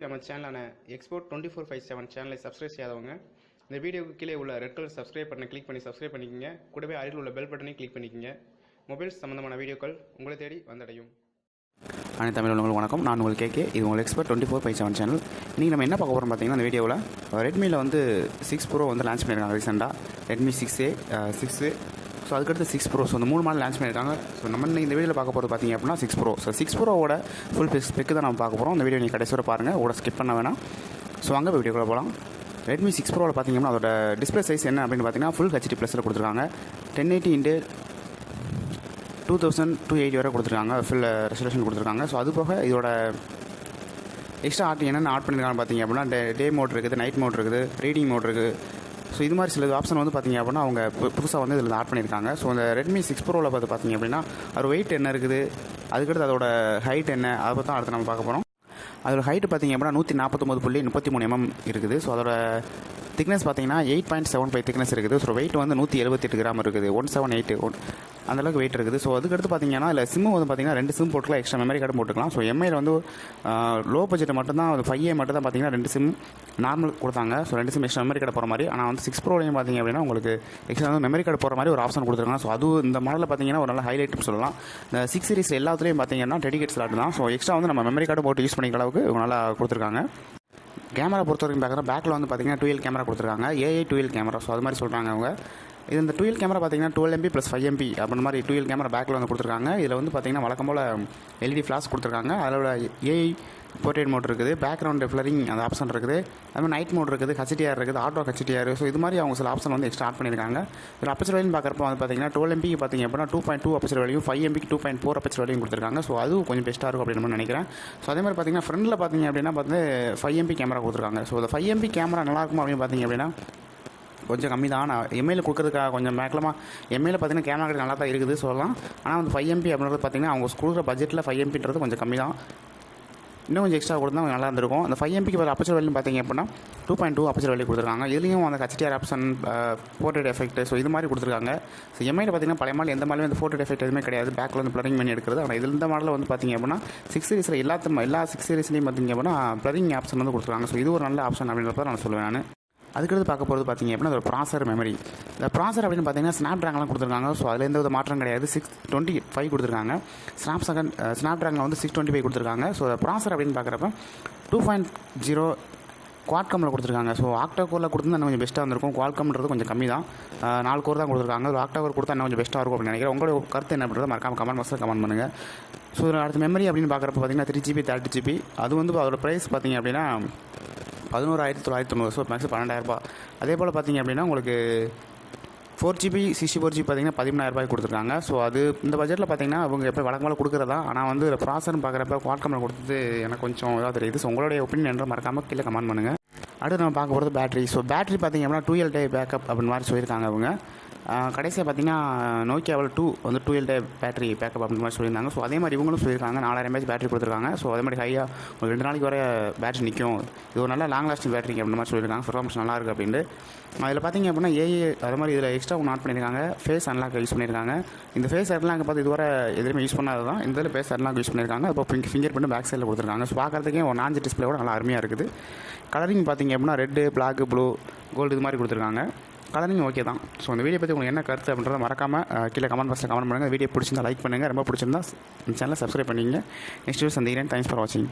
நம்ம சேனலான எக்ஸ்போர்ட் 24/7 சேனலை சப்ஸ்கிரைப் செய்யாதவங்க இந்த வீடியோக்கு கீழே உள்ள ரெட் கலர் சப்ஸ்கிரைப் பட்டனை கிளிக் பண்ணி சப்ஸ்கிரைப் பண்ணிக்கங்க. கூடவே அருகில் உள்ள பெல் பட்டனை கிளிக் பண்ணிக்கங்க. மொபைல்ஸ் சம்பந்தமான வீடியோக்கள் உங்களை தேடி வந்தடையும். அனைத்து தமிழ் உங்களுக்கு வணக்கம். நான் உங்கள் கேகே. இது உங்கள் எக்ஸ்போர்ட் 24/7 சேனல். இன்றைக்கி நம்ம என்ன பார்க்க போகிறோம் பார்த்தீங்கன்னா, இந்த வீடியோவில் ரெட்மியில் வந்து 6 ப்ரோ வந்து லான்ச் பண்ணியிருக்காங்க ரீசெண்டாக. Redmi 6A 6. ஸோ அதுக்கடுத்து 6 ப்ரோ. ஸோ அந்த 3 மாடல் லான்ச் பண்ணியிருக்காங்க. ஸோ நம்ம இந்த வீடியோவில் பார்க்க போகிறது பார்த்தீங்க அப்படின்னா 6 ப்ரோ. ஸோ 6 ப்ரோவோட ஃபுல் ஸ்பெக் தான் நம்ம பார்க்க போகிறோம். இந்த வீடியோ நீங்கள் கடைசி வரை பாருங்கள், கூட ஸ்கிப் பண்ண வேணாம். ஸோ அங்கே வீடியோக்குள்ளே போகலாம். ரெட்மி 6 ப்ரோவில் பார்த்தீங்கன்னா அதோட டிஸ்பிளே சைஸ் என்ன அப்படின்னு பார்த்தீங்கன்னா ஃபுல் ஹெச்டி ப்ளஸில் கொடுத்துருக்காங்க. 1080x2280 வரை கொடுத்துருக்காங்க. ஃபுல் ரெசல்யூஷன் கொடுத்துருக்காங்க. ஸோ அது போக இதோட எக்ஸ்ட்ரா என்னென்ன ஆட் பண்ணியிருக்காங்க பார்த்தீங்க அப்படின்னா டே மோட் இருக்குது, நைட் மோட் இருக்குது, ரீடிங் மோட் இருக்குது. ஸோ இது மாதிரி சில ஆப்ஷன் வந்து பார்த்திங்க அப்படின்னா அவங்க புதுசாக வந்து இதில் ஆட் பண்ணியிருக்காங்க. ஸோ அந்த ரெட்மி 6 ப்ரோவில் பார்த்திங்க அப்படின்னா அது வெயிட் என்ன இருக்குது, அதுக்கடுத்து அதோட ஹைட் என்ன, அதை பற்றி தான் அடுத்து நம்ம பார்க்க போகிறோம். அதோட ஹைட்டு பார்த்திங்க அப்படின்னா 149.33 mm இருக்குது. ஸோ அதோட திக்னஸ் பார்த்தீங்கன்னா 8.75 திக்னஸ் இருக்குது. ஸோ வெயிட் வந்து 178 கிராம் இருக்குது. 178 அந்தளவுக்கு வெயிட் இருக்குது. ஸோ அதுக்கடுத்து பார்த்தீங்கன்னா இல்லை சிம்மு வந்து பார்த்தீங்கன்னா 2 சிம் போட்டுக்கலாம், எக்ஸ்ட்ரா மெமரி கார்டு போட்டுக்கலாம். ஸோ எம்ஐயில் வந்து லோ பட்ஜெட் மட்டும்தான், 5A மட்டும் தான் பார்த்தீங்கன்னா 2 சிம் நார்மல் கொடுத்தாங்க. So 2 sim extra memory card போகிற மாதிரி. ஆனால் வந்து 6 ப்ரோலையும் பார்த்தீங்க அப்படின்னா உங்களுக்கு எக்ஸ்ட்ரா வந்து மெமரி கார்டு போகிற மாதிரி ஒரு ஆப்ஷன் கொடுத்துருக்காங்க. ஸோ அது இந்த மாடலில் பார்த்தீங்கன்னா ஒரு நல்ல ஹைலைட்னு சொல்லலாம். இந்த 6 சீரிஸ் எல்லாத்துலேயும் பார்த்தீங்கன்னா டெடிகேட் ஸ்லாட் தான். ஸோ எக்ஸ்ட்ரா வந்து நம்ம மெமரி கார்டு போட்டு யூஸ் பண்ணிக்கிற அளவுக்கு நல்லா கொடுத்துருக்காங்க. கேமரா பொறுத்த வரைக்கும் பார்க்குறேன், பேக்கில் வந்து பார்த்தீங்கன்னா 12 கேமரா கொடுத்துருக்காங்க. AI 12 camera. ஸோ அது மாதிரி சொல்கிறாங்க அவங்க. இது இந்த 12 கேமரா பார்த்தீங்கன்னா 12 MP + 5 MP அப்படின்ற மாதிரி 12 கேமரா பேக்கில் வந்து கொடுத்துருக்காங்க. இதில் வந்து பார்த்தீங்கன்னா வழக்கம் போல் LED ஃப்ளாஷ் கொடுத்துருக்காங்க. அதோட AI போர்ட்ரேட் மோட் இருக்குது, பேக்ரவுண்ட் ஃப்ளரிங் அந்த ஆப்ஷன் இருக்குது, அதுமாதிரி நைட் மோட் இருக்குது, HDR இருக்குது, ஆட்டோ HDR. ஸோ இது மாதிரி அவங்க சில ஆப்ஷன் வந்து எக்ஸ்ட்ரா ஆட் பண்ணியிருக்காங்க. இதில் அப்பச்சர் வேலையும் பார்க்குறப்ப வந்து பார்த்தீங்கன்னா 12 MP பார்த்தீங்க அப்படின்னா 2.2 அப்பச்சர் வேலையும், 5 MP 2.4 அப்பச்சர் வேலையும் கொடுத்துருக்காங்க. ஸோ அதுவும் கொஞ்சம் பெஸ்ட்டாக இருக்கும் அப்படின்னு நான் நினைக்கிறேன். ஸோ அதே மாதிரி பார்த்தீங்கன்னா ஃப்ரண்டில் பார்த்தீங்க அப்படின்னா 5 MP கேமரா கொடுத்துருக்காங்க. ஸோ அந்த 5 MP கேமரா நல்லாயிருக்கும் அப்படின்னு பார்த்தீங்க அப்படின்னா கொஞ்சம் கம்மி தான். நான் எம்ஐயில் கொடுக்குறதுக்காக கொஞ்சம் மேக்லமாக எம்ஐயில் பார்த்தீங்கன்னா கேமரா நல்லா தான் இருக்குது சொல்லலாம். ஆனால் வந்து 5 MP அப்படின்றது பார்த்தீங்கன்னா அவங்க கொடுக்குற பட்ஜெட்டில் 5 MPன்றது கொஞ்சம் கம்மி தான். இன்னும் கொஞ்சம் எக்ஸ்ட்ரா கொடுத்தா நல்லா இருந்திருக்கும். அந்த 5 MPக்கு வர அப்பச்சர் வேலையும் பார்த்தீங்க அப்படின்னா 2.2 அப்பச்சர் வேலையும் கொடுத்துருக்காங்க. இதுலேயும் அந்த HDR option, portrait effect, so இது மாதிரி கொடுத்துருக்காங்க. ஸோ எம்ஐயில் பார்த்தீங்கன்னா பழைய மாடல் எந்த மாடலும் அந்த போர்ட்ரேட் எஃபெக்ட் எதுவுமே கிடையாது. பேக்கில் வந்து ப்ளரிங் பண்ணி எடுக்கிறது. ஆனால் இதில் இந்த மாடலில் வந்து பார்த்தீங்க அப்படின்னா 6 சீரிஸில் எல்லா 6 சீரிஸ்லையும் பார்த்தீங்க அப்படின்னா ப்ளரிங் ஆப்ஷன் வந்து கொடுத்துருக்காங்க. ஸோ இது ஒரு நல்ல ஆப்ஷன் அப்படின்றத நான் சொல்லுவேன் நான். அதுக்கடுத்து பார்க்க போகிறது பார்த்தீங்க அப்படின்னா ஒரு ப்ராசர் மெமரி. இந்த ப்ராசர் அப்படின்னு பார்த்தீங்கன்னா ஸ்னாப்ட்ராகன்லாம் கொடுத்துருக்காங்க. ஸோ அதில் எந்த வித மாற்றம் கிடையாது. 625 கொடுத்துருக்காங்க. ஸ்னாப்ட்ராகனில் வந்து 625 கொடுத்துருக்காங்க. ஸோ ப்ராசர் அப்படின்னு பார்க்குறப்ப 2.0 குவாட்கமில் கொடுத்துருக்காங்க. ஸோ ஆக்டா கோரில் கொடுத்தா இன்னும் கொஞ்சம் பெஸ்ட்டாக இருந்திருக்கும். குவால்கம்ன்றது கொஞ்சம் கம்மி தான், 4 கோர் தான் கொடுத்துருக்காங்க. ஒரு ஆக்டா கோர் கொடுத்தா இன்னும் கொஞ்சம் பெஸ்ட்டாக இருக்கும் அப்படின்னு நினைக்கிறேன். உங்களோட கருத்து என்ன பண்ணுறது மறக்காம கமெண்ட் பாக்ஸில் கமெண்ட் பண்ணுங்கள். ஸோ அடுத்த மெமரி அப்படின்னு பார்க்குறப்ப பார்த்தீங்கன்னா 3GB 30GB. அது வந்து அதோட ப்ரைஸ் பார்த்தீங்க அப்படின்னா 11,990. So max 12,000. அதே போல் பார்த்தீங்க அப்படின்னா உங்களுக்கு 4GB 64GB பார்த்தீங்கன்னா 13,000 கொடுத்துருக்காங்க. ஸோ அது இந்த பட்ஜெட்டில் பார்த்தீங்கன்னா அவங்க எப்போ வழக்கமாக கொடுக்குறதா. ஆனால் வந்து ப்ராசர்னு பார்க்குறப்ப குவாட்கமில் கொடுத்தது எனக்கு கொஞ்சம் இதாக தெரியுது. ஸோ உங்களுடைய ஒப்பீனியன் என்று மறக்காமல் கீழே கமெண்ட் பண்ணுங்கள். அடுத்து நம்ம பார்க்க போகிறது பேட்டரி. ஸோ பேட்டரி பார்த்தீங்க அப்படின்னா 12 டே பேக்கப் அப்படின்னு மாதிரி சொல்லியிருக்காங்க அவங்க. கடைசியாக பார்த்தீங்கன்னா நோக்கியாவில் 2 வந்து 12 டே பேட்டரி பேக்கப் அப்படின்ற மாதிரி சொல்லியிருந்தாங்க. ஸோ அதே மாதிரி இவங்களும் சொல்லியிருக்காங்க 4000 mAh பேட்டரி கொடுத்துருக்காங்க. ஸோ அதே மாதிரி ஹையாக ஒரு 2 நாளைக்கு வர பேட்டரி நிற்கும். இது ஒரு நல்ல லாங் லாஸ்டிங் பேட்டரி அப்படின்ற மாதிரி சொல்லியிருக்காங்க. பர்ஃபார்மன்ஸ் நல்லா இருக்குது அப்படின்ட்டு. அதில் பார்த்தீங்க அப்படின்னா AI அது மாதிரி இதில் எக்ஸ்ட்ரா ஒன்று ஆட் பண்ணியிருக்காங்க. ஃபேஸ் அன்லாக் யூஸ் பண்ணியிருக்காங்க. இந்த ஃபேஸ் அன்லாக் பார்த்து இதுவரை எதுவுமே யூஸ் பண்ணாது தான். இந்த இதில் ஃபேஸ் அன்லாக் யூஸ் பண்ணியிருக்காங்க. இப்போ ஃபிங்கர் பிரிண்ட் பேக் சைடில் கொடுத்துருக்காங்க. ஸோ பார்க்குறதுக்கே ஒரு 4 டிஸ்பிளேயோட நல்லா அருமையாக இருக்குது. கலரிங் பார்த்தீங்க அப்படின்னா ரெட்டு, பிளாக், ப்ளூ, கோல்டு இது மாதிரி கொடுத்துருக்காங்க. கலரிங் ஓகே தான். ஸோ இந்த வீடியோ பற்றி உங்களுக்கு என்ன கருத்து அப்படின்றத மறக்காமல் கீழே கமெண்ட் பாக்ஸில் கமெண்ட் பண்ணுங்கள். வீடியோ பிடிச்சிருந்தா லைக் பண்ணுங்கள். ரொம்ப பிடிச்சிருந்தா சேனலை சப்ஸ்கிரைப் பண்ணிங்க. நெக்ஸ்ட் வீடியோ சந்திக்கிறேன். தேங்க்ஸ் ஃபார் வாட்சிங்.